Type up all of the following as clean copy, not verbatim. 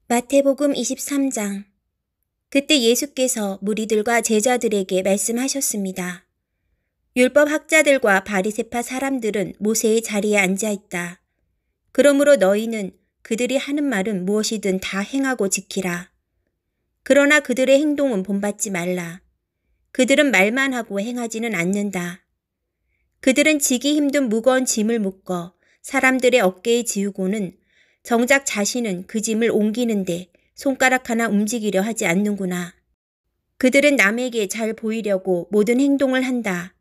마태복음 23장. 그때 예수께서 무리들과 제자들에게 말씀하셨습니다. 율법 학자들과 바리새파 사람들은 모세의 자리에 앉아 있다. 그러므로 너희는 그들이 하는 말은 무엇이든 다 행하고 지키라. 그러나 그들의 행동은 본받지 말라. 그들은 말만 하고 행하지는 않는다. 그들은 지기 힘든 무거운 짐을 묶어 사람들의 어깨에 지우고는 정작 자신은 그 짐을 옮기는데 손가락 하나 움직이려 하지 않는구나. 그들은 남에게 잘 보이려고 모든 행동을 한다.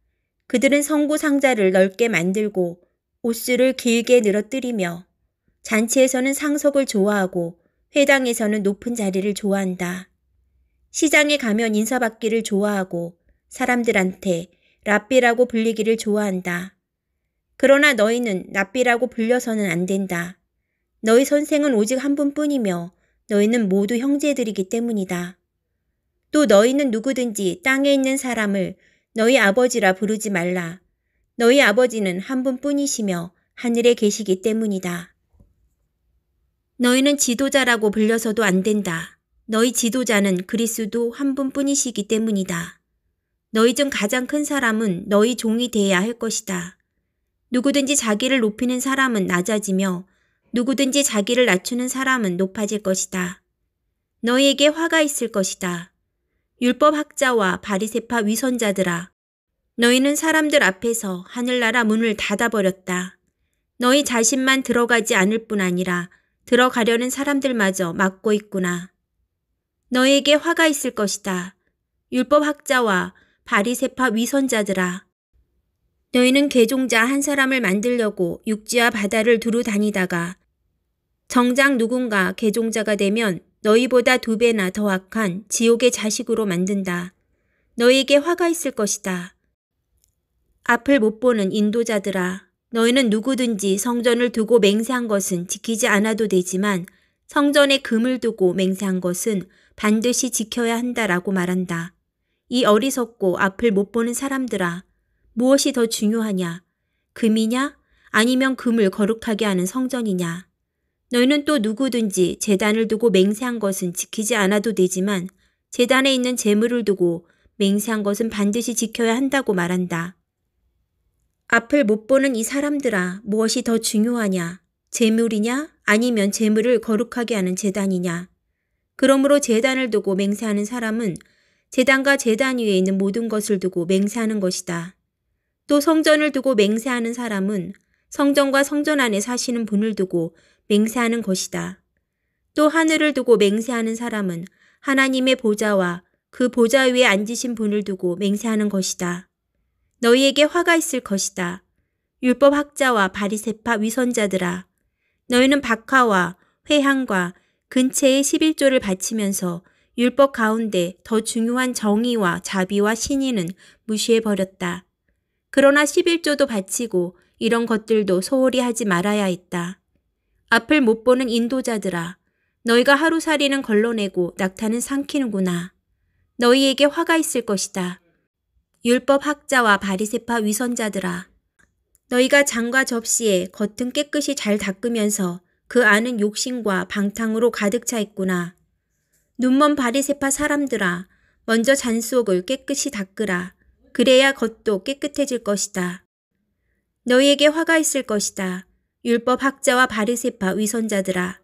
그들은 성구 상자를 넓게 만들고 옷수를 길게 늘어뜨리며 잔치에서는 상석을 좋아하고 회당에서는 높은 자리를 좋아한다. 시장에 가면 인사받기를 좋아하고 사람들한테 랍비라고 불리기를 좋아한다. 그러나 너희는 랍비라고 불려서는 안 된다. 너희 선생은 오직 한 분뿐이며 너희는 모두 형제들이기 때문이다. 또 너희는 누구든지 땅에 있는 사람을 너희 아버지라 부르지 말라. 너희 아버지는 한 분뿐이시며 하늘에 계시기 때문이다. 너희는 지도자라고 불려서도 안 된다. 너희 지도자는 그리스도 한 분뿐이시기 때문이다. 너희 중 가장 큰 사람은 너희 종이 되어야 할 것이다. 누구든지 자기를 높이는 사람은 낮아지며 누구든지 자기를 낮추는 사람은 높아질 것이다. 너희에게 화가 있을 것이다. 율법 학자와 바리새파 위선자들아, 너희는 사람들 앞에서 하늘나라 문을 닫아버렸다. 너희 자신만 들어가지 않을 뿐 아니라 들어가려는 사람들마저 막고 있구나. 너희에게 화가 있을 것이다. 율법 학자와 바리새파 위선자들아, 너희는 괴종자 한 사람을 만들려고 육지와 바다를 두루 다니다가 정작 누군가 괴종자가 되면 너희보다 2배나 더 악한 지옥의 자식으로 만든다. 너희에게 화가 있을 것이다. 앞을 못 보는 인도자들아, 너희는 누구든지 성전을 두고 맹세한 것은 지키지 않아도 되지만 성전에 금을 두고 맹세한 것은 반드시 지켜야 한다라고 말한다. 이 어리석고 앞을 못 보는 사람들아, 무엇이 더 중요하냐? 금이냐? 아니면 금을 거룩하게 하는 성전이냐? 너희는 또 누구든지 제단을 두고 맹세한 것은 지키지 않아도 되지만 제단에 있는 제물을 두고 맹세한 것은 반드시 지켜야 한다고 말한다. 앞을 못 보는 이 사람들아, 무엇이 더 중요하냐? 제물이냐? 아니면 제물을 거룩하게 하는 제단이냐? 그러므로 제단을 두고 맹세하는 사람은 제단과 제단 위에 있는 모든 것을 두고 맹세하는 것이다. 또 성전을 두고 맹세하는 사람은 성전과 성전 안에 사시는 분을 두고 맹세하는 것이다. 또 하늘을 두고 맹세하는 사람은 하나님의 보좌와 그 보좌 위에 앉으신 분을 두고 맹세하는 것이다. 너희에게 화가 있을 것이다. 율법 학자와 바리새파 위선자들아, 너희는 박하와 회향과 근체의 11조를 바치면서 율법 가운데 더 중요한 정의와 자비와 신의는 무시해버렸다. 그러나 11조도 바치고 이런 것들도 소홀히 하지 말아야 했다. 앞을 못 보는 인도자들아, 너희가 하루살이는 걸러내고 낙타는 삼키는구나. 너희에게 화가 있을 것이다. 율법 학자와 바리새파 위선자들아, 너희가 장과 접시에 겉은 깨끗이 잘 닦으면서 그 안은 욕심과 방탕으로 가득 차 있구나. 눈먼 바리새파 사람들아, 먼저 잔속을 깨끗이 닦으라. 그래야 겉도 깨끗해질 것이다. 너희에게 화가 있을 것이다. 율법 학자와 바리새파 위선자들아,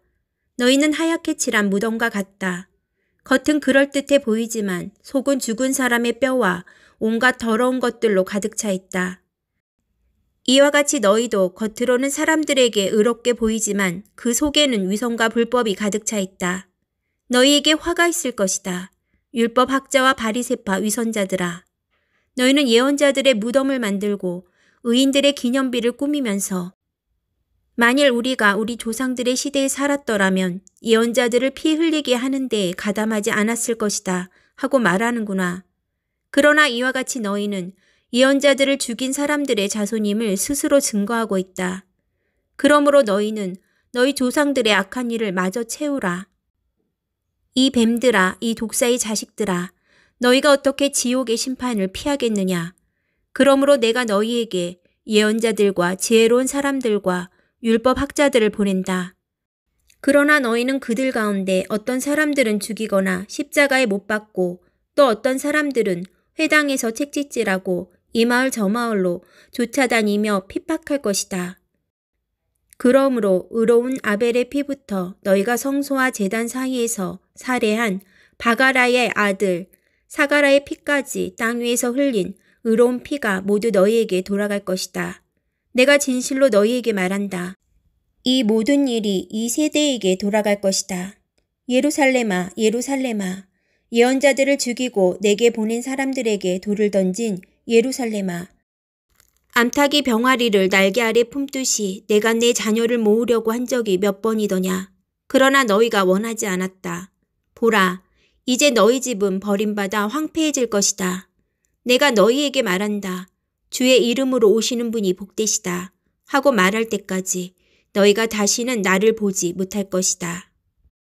너희는 하얗게 칠한 무덤과 같다. 겉은 그럴듯해 보이지만 속은 죽은 사람의 뼈와 온갖 더러운 것들로 가득 차 있다. 이와 같이 너희도 겉으로는 사람들에게 의롭게 보이지만 그 속에는 위선과 불법이 가득 차 있다. 너희에게 화가 있을 것이다. 율법 학자와 바리새파 위선자들아, 너희는 예언자들의 무덤을 만들고 의인들의 기념비를 꾸미면서 만일 우리가 우리 조상들의 시대에 살았더라면 예언자들을 피 흘리게 하는 데에 가담하지 않았을 것이다 하고 말하는구나. 그러나 이와 같이 너희는 예언자들을 죽인 사람들의 자손임을 스스로 증거하고 있다. 그러므로 너희는 너희 조상들의 악한 일을 마저 채우라. 이 뱀들아, 이 독사의 자식들아, 너희가 어떻게 지옥의 심판을 피하겠느냐. 그러므로 내가 너희에게 예언자들과 지혜로운 사람들과 율법 학자들을 보낸다. 그러나 너희는 그들 가운데 어떤 사람들은 죽이거나 십자가에 못 박고 또 어떤 사람들은 회당에서 책짓질하고 이 마을 저 마을로 쫓아다니며 핍박할 것이다. 그러므로 의로운 아벨의 피부터 너희가 성소와 제단 사이에서 살해한 바가라의 아들 사가라의 피까지 땅 위에서 흘린 의로운 피가 모두 너희에게 돌아갈 것이다. 내가 진실로 너희에게 말한다. 이 모든 일이 이 세대에게 돌아갈 것이다. 예루살렘아, 예루살렘아, 예언자들을 죽이고 내게 보낸 사람들에게 돌을 던진 예루살렘아. 암탉이 병아리를 날개 아래 품듯이 내가 내 자녀를 모으려고 한 적이 몇 번이더냐. 그러나 너희가 원하지 않았다. 보라, 이제 너희 집은 버림받아 황폐해질 것이다. 내가 너희에게 말한다. 주의 이름으로 오시는 분이 복되시다. 하고 말할 때까지 너희가 다시는 나를 보지 못할 것이다.